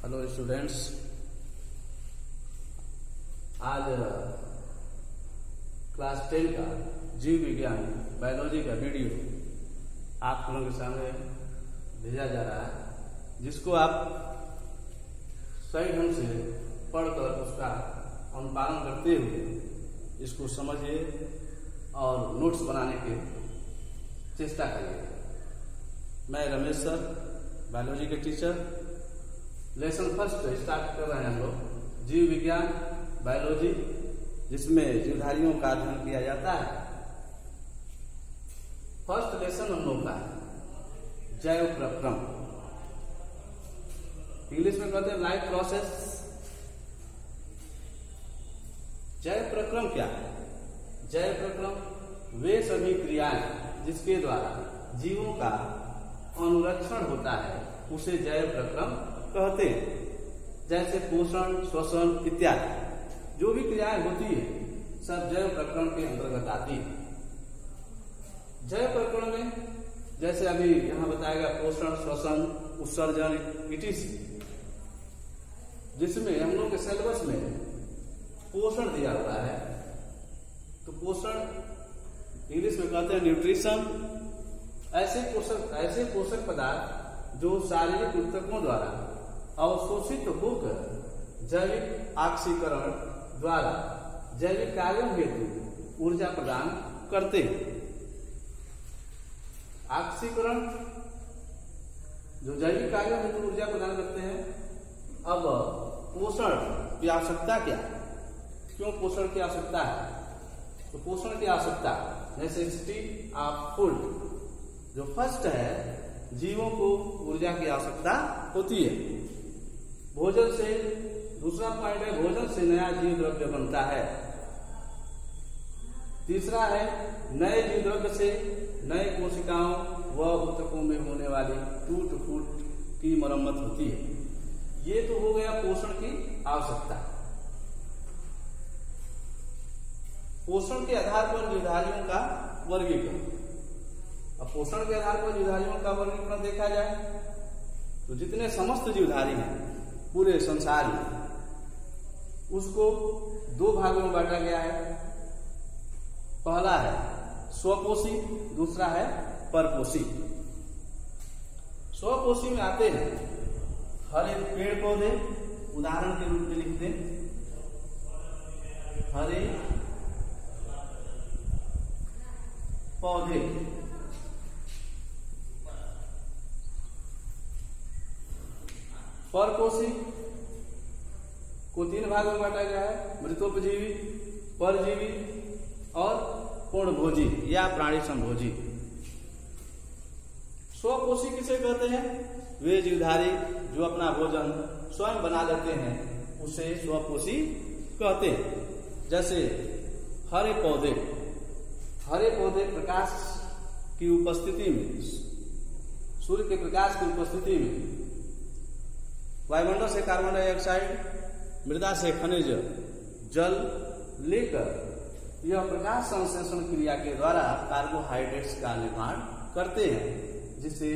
Hello students, आज class 10 का जीव विज्ञान बायोलॉजी का वीडियो आप लोगों के सामने भेजा जा रहा है, जिसको आप सही ढंग से पढ़कर उसका अनुपालन करते हुए इसको समझिए और नोट्स बनाने की चेष्टा करिए। मैं रमेश सर, बायोलॉजी के टीचर, लेसन फर्स्ट स्टार्ट कर रहे हैं हम लोग जीव विज्ञान बायोलॉजी, जिसमें जीवधारियों का अध्ययन किया जाता है। फर्स्ट लेसन हम लोग का जैव प्रक्रम, इंग्लिश में कहते हैं लाइफ प्रोसेस। जैव प्रक्रम क्या है? जैव प्रक्रम वे सभी क्रियाएं जिसके द्वारा जीवों का अनुरक्षण होता है उसे जैव प्रक्रम कहते हैं। जैसे पोषण, श्वसन इत्यादि जो भी क्रियाएं होती है सब जैव प्रक्रम के अंतर्गत आती है। जैव प्रक्रम में जैसे अभी यहाँ बताएगा पोषण, श्वसन, उत्सर्जन इटीसी, जिसमें हम लोग के सिलेबस में पोषण दिया हुआ है। तो पोषण इंग्लिश में कहते हैं न्यूट्रिशन। ऐसे पोषक पदार्थ जो शारीरिक ऊतकों द्वारा अवशोषित होकर जैविक ऑक्सीकरण द्वारा जैविक कार्यों हेतु ऊर्जा प्रदान करते हैं। ऑक्सीकरण जो जैविक कार्यों हेतु ऊर्जा प्रदान करते हैं। अब पोषण की आवश्यकता क्या है? क्यों पोषण की आवश्यकता है? तो पोषण की आवश्यकता नेसेसिटी ऑफ फूड, जो फर्स्ट है, जीवों को ऊर्जा की आवश्यकता होती है। भोजन से, दूसरा पॉइंट है भोजन से नया जीव द्रव्य बनता है। तीसरा है नए जीव द्रव्य से नए कोशिकाओं व ऊतकों में होने वाली टूट फूट की मरम्मत होती है। ये तो हो गया पोषण की आवश्यकता। पोषण के आधार पर जीवधारियों का वर्गीकरण। अब पोषण के आधार पर जीवधारियों का वर्गीकरण देखा जाए तो जितने समस्त जीवधारी हैं पूरे संसार में, उसको दो भागों में बांटा गया है। पहला है स्वपोषी, दूसरा है परपोषी। स्वपोषी में आते हैं हरे पेड़ पौधे, उदाहरण के रूप में लिख दें हरे पौधे। परपोषी को तीन भागों में बांटा गया है, मृतोपजीवी, परजीवी और पूर्णभोजी या प्राणी संभोजी। स्वपोषी किसे कहते हैं? वे जीवधारी जो अपना भोजन स्वयं बना लेते हैं उसे स्वपोषी कहते हैं। जैसे हरे पौधे, हरे पौधे प्रकाश की उपस्थिति में, सूर्य के प्रकाश की उपस्थिति में वायुमंडल से कार्बन डाइऑक्साइड, मृदा से खनिज जल लेकर यह प्रकाश संश्लेषण क्रिया के द्वारा कार्बोहाइड्रेट्स का निर्माण करते हैं, जिससे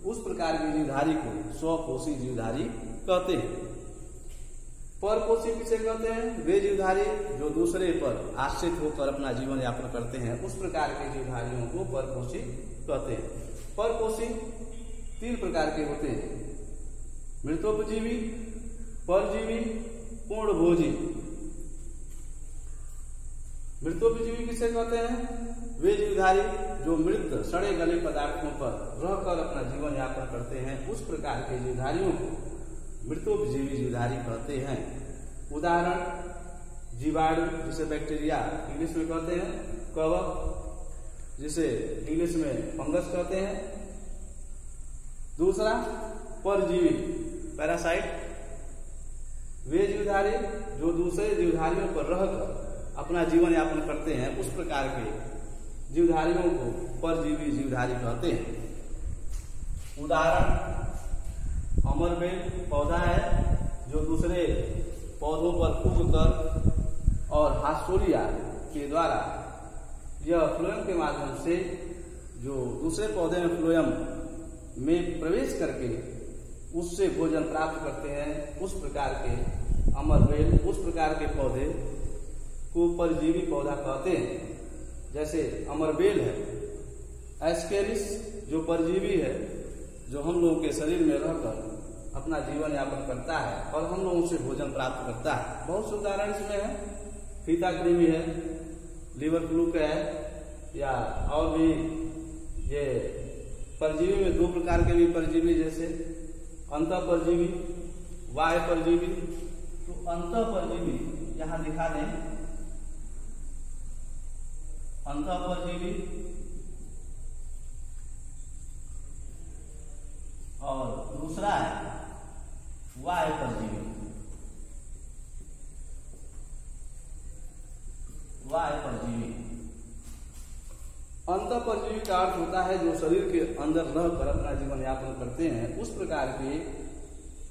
उस प्रकार के जीवधारी को स्वपोषी जीवधारी कहते हैं। परपोषी किसे कहते हैं? वे जीवधारी जो दूसरे पर आश्रित होकर अपना जीवन यापन करते हैं, उस प्रकार के जीवधारियों को परपोषी कहते हैं। परपोषी तीन प्रकार के होते हैं, मृतोपजीवी, परजीवी, पूर्णभोजी। मृतोपजीवी किसे कहते हैं? वे जीवधारी जो मृत सड़े गले पदार्थों पर रहकर अपना जीवन यापन करते हैं, उस प्रकार के जीवधारियों को मृतोपजीवी जीवधारी कहते हैं। उदाहरण जीवाणु, जिसे बैक्टीरिया इंग्लिश में कहते हैं, कवक जिसे इंग्लिश में फंगस कहते हैं। दूसरा परजीवी, पैरासाइट, वे जीवधारी जो दूसरे जीवधारियों पर रहकर अपना जीवन यापन करते हैं, उस प्रकार के जीवधारियों को परजीवी जीवधारी कहते हैं। उदाहरण अमरबेल पौधा है जो दूसरे पौधों पर उगकर और हास्टोरिया के द्वारा यह फ्लोएम के माध्यम से जो दूसरे पौधे में फ्लोएम में प्रवेश करके उससे भोजन प्राप्त करते हैं, उस प्रकार के अमरबेल, उस प्रकार के पौधे को परजीवी पौधा कहते हैं। जैसे अमरबेल है, एस्केरिस जो परजीवी है, जो हम लोगों के शरीर में रहकर अपना जीवन यापन करता है और हम लोगों से भोजन प्राप्त करता है। बहुत से उदाहरण इसमें है, फीता कृमि है, लीवर फ्लूक है, या और भी ये परजीवी में दो प्रकार के भी परजीवी, जैसे अंतः परजीवी, बाह्य परजीवी। तो अंतः परजीवी यहां दिखा दें, अंतः परजीवी और दूसरा है बाह्य परजीवी। बाह्य परजीवी, अंतः परजीवी का अर्थ होता है जो शरीर के अंदर रहकर अपना जीवन यापन करते हैं, उस प्रकार के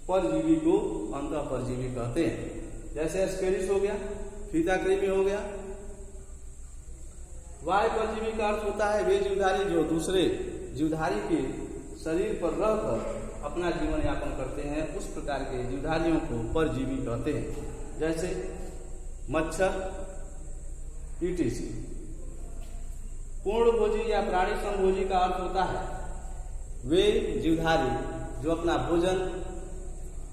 परजीवी को अंतः परजीवी कहते हैं। जैसे एस्केरिस हो गया, फीता कृमि हो गया। बाह्य परजीवी का अर्थ होता है वे जीवधारी जो दूसरे जीवधारी के शरीर पर रहकर अपना जीवन यापन करते हैं, उस प्रकार के जीवधारियों को परजीवी कहते हैं। जैसे मच्छर, ईटीसी। पूर्णभोजी या प्राणी समभोजी का अर्थ होता है वे जीवधारी जो अपना भोजन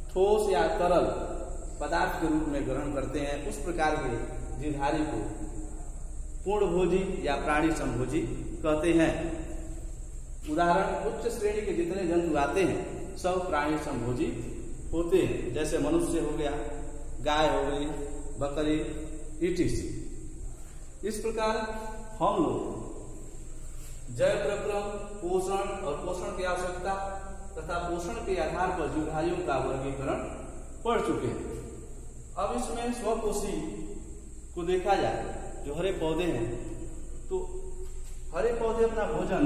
ठोस या तरल पदार्थ के रूप में ग्रहण करते हैं, उस प्रकार के जीवधारी को पूर्णभोजी या प्राणी समभोजी कहते हैं। उदाहरण, उच्च श्रेणी के जितने जंतु आते हैं सब प्राणी समभोजी होते हैं। जैसे मनुष्य हो गया, गाय हो गई, बकरी, ईटीसी। इस प्रकार हम लोग जय प्रक्रम, पोषण और पोषण की आवश्यकता तथा पोषण के आधार पर जीवधारियों का वर्गीकरण पढ़ चुके हैं। अब इसमें स्वपोषी को देखा जाए, जो हरे पौधे हैं, तो हरे पौधे अपना भोजन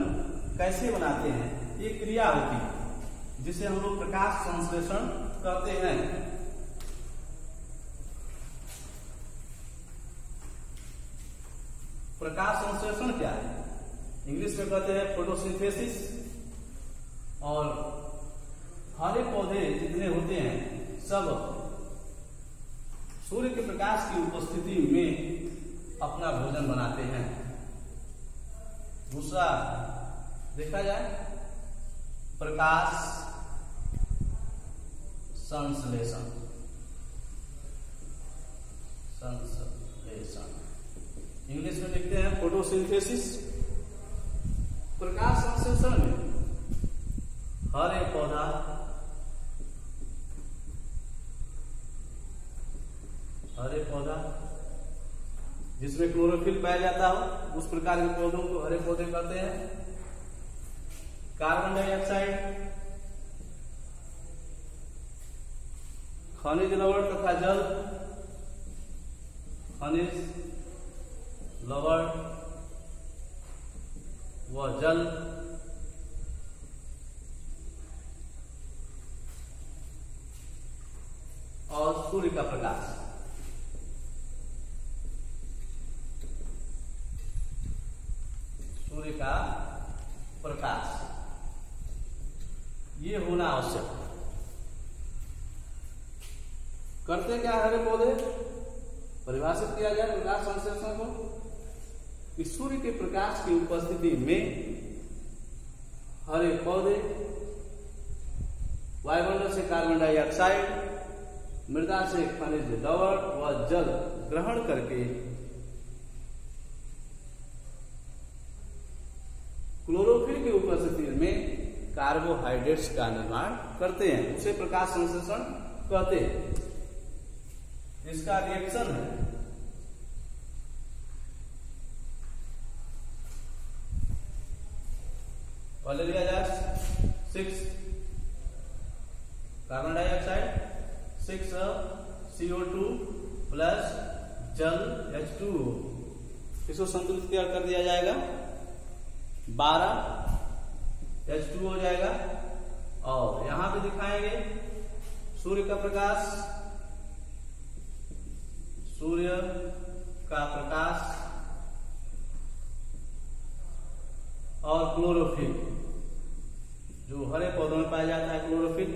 कैसे बनाते हैं, ये क्रिया होती है जिसे हम लोग प्रकाश संश्लेषण कहते हैं। प्रकाश संश्लेषण क्या है? इंग्लिश में कहते हैं फोटोसिंथेसिस। और हरे पौधे जितने होते हैं सब सूर्य के प्रकाश की उपस्थिति में अपना भोजन बनाते हैं। दूसरा देखा जाए, प्रकाश संश्लेषण। इंग्लिश में लिखते हैं फोटोसिंथेसिस। प्रकाश संश्लेषण में हर एक पौधा जिसमें क्लोरोफिल पाया जाता हो, उस प्रकार के पौधों को हरे पौधे कहते हैं। कार्बन डाइऑक्साइड, खनिज लवण तथा जल, खनिज लवण व जल, और सूर्य का प्रकाश। सूर्य का प्रकाश ये होना आवश्यक। करते क्या हरे पौधे? परिभाषित किया जाए प्रकाश संश्लेषण को कि सूर्य के प्रकाश की उपस्थिति में हरे पौधे वायुमंडल से कार्बन डाइऑक्साइड, मृदा से खनिज लवण व जल ग्रहण करके क्लोरोफिल की उपस्थिति में कार्बोहाइड्रेट्स का निर्माण करते हैं, उसे प्रकाश संश्लेषण कहते हैं। इसका रिएक्शन है पहले लिया जाए 6 कार्बन डाइऑक्साइड, 6 CO2 प्लस जल H2O, इसको संतुलित कर दिया जाएगा, 12 H2O हो जाएगा। और यहां पे दिखाएंगे सूर्य का प्रकाश, सूर्य का प्रकाश और क्लोरोफिल, जो हरे पौधों में पाया जाता है क्लोरोफिल,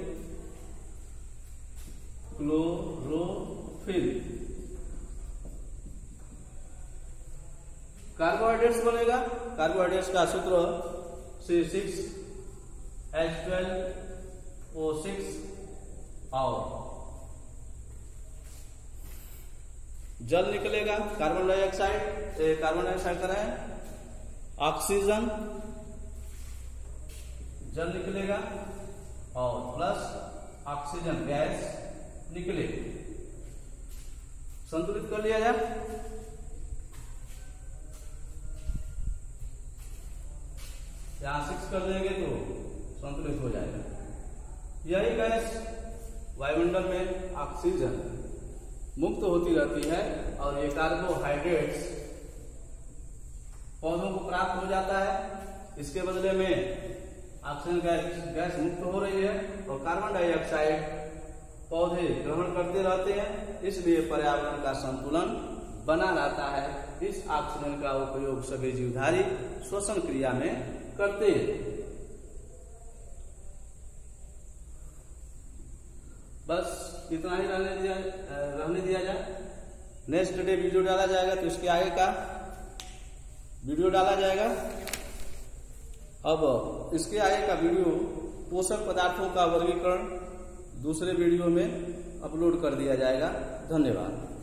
कार्बोहाइड्रेट्स बनेगा। कार्बोहाइड्रेट्स का सूत्र C6H12O6 और जल निकलेगा, कार्बन डाइऑक्साइड का है ऑक्सीजन, जल निकलेगा और प्लस ऑक्सीजन गैस निकलेगी। संतुलित कर लिया जाए। यहां 6 कर देंगे तो संतुलित हो जाएगा। यही गैस वायुमंडल में ऑक्सीजन मुक्त होती रहती है और ये कार्बोहाइड्रेट्स पौधों को प्राप्त हो जाता है। इसके बदले में ऑक्सीजन गैस मुक्त हो रही है और कार्बन डाइऑक्साइड पौधे ग्रहण करते रहते हैं, इसलिए पर्यावरण का संतुलन बना रहता है। इस ऑक्सीजन का उपयोग सभी जीवधारी श्वसन क्रिया में करते हैं। बस इतना ही रहने दिया जाए। नेक्स्ट डे वीडियो डाला जाएगा तो इसके आगे का वीडियो डाला जाएगा। अब इसके आगे का वीडियो पोषक पदार्थों का वर्गीकरण दूसरे वीडियो में अपलोड कर दिया जाएगा। धन्यवाद।